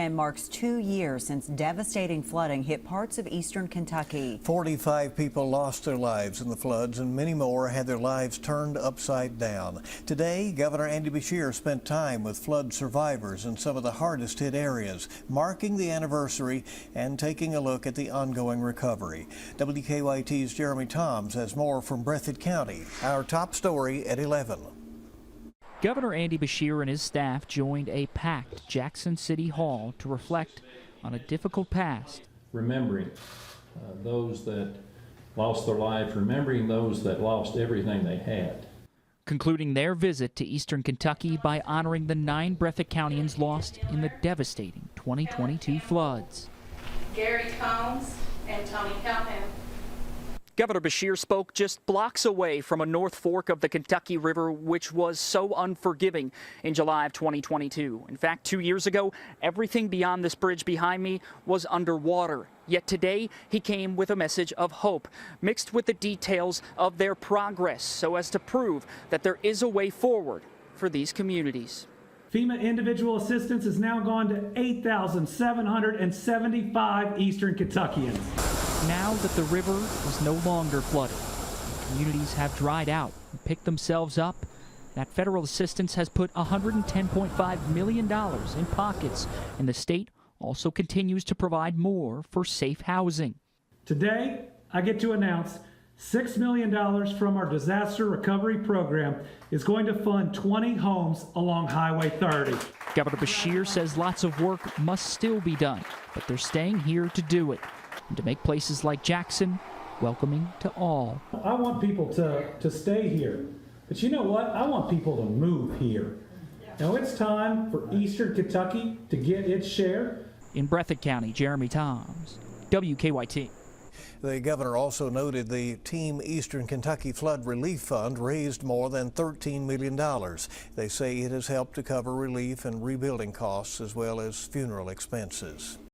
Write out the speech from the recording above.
And marks 2 years since devastating flooding hit parts of eastern Kentucky. 45 people lost their lives in the floods and many more had their lives turned upside down. Today, Governor Andy Beshear spent time with flood survivors in some of the hardest hit areas, marking the anniversary and taking a look at the ongoing recovery. WKYT's Jeremy Toms has more from Breathitt County. Our top story at 11. Governor Andy Beshear and his staff joined a packed Jackson City Hall to reflect on a difficult past. Remembering those that lost their lives, remembering those that lost everything they had. Concluding their visit to eastern Kentucky by honoring the 9 Breathitt Countyans lost in the devastating 2022 floods. Gary Combs and Tony Calhoun. Governor Beshear spoke just blocks away from a North Fork of the Kentucky River, which was so unforgiving in July of 2022. In fact, 2 years ago, everything beyond this bridge behind me was underwater. Yet today, he came with a message of hope, mixed with the details of their progress, so as to prove that there is a way forward for these communities. FEMA individual assistance has now gone to 8,775 eastern Kentuckians. Now that the river is no longer flooded, communities have dried out and picked themselves up. That federal assistance has put $110.5 million in pockets, and the state also continues to provide more for safe housing. Today, I get to announce $6 million from our disaster recovery program is going to fund 20 homes along Highway 30. Governor Beshear says lots of work must still be done, but they're staying here to do it and to make places like Jackson welcoming to all. I want people to stay here, but you know what? I want people to move here. Now it's time for eastern Kentucky to get its share. In Breathitt County, Jeremy Toms, WKYT. The governor also noted the Team Eastern Kentucky Flood Relief Fund raised more than $13 million. They say it has helped to cover relief and rebuilding costs as well as funeral expenses.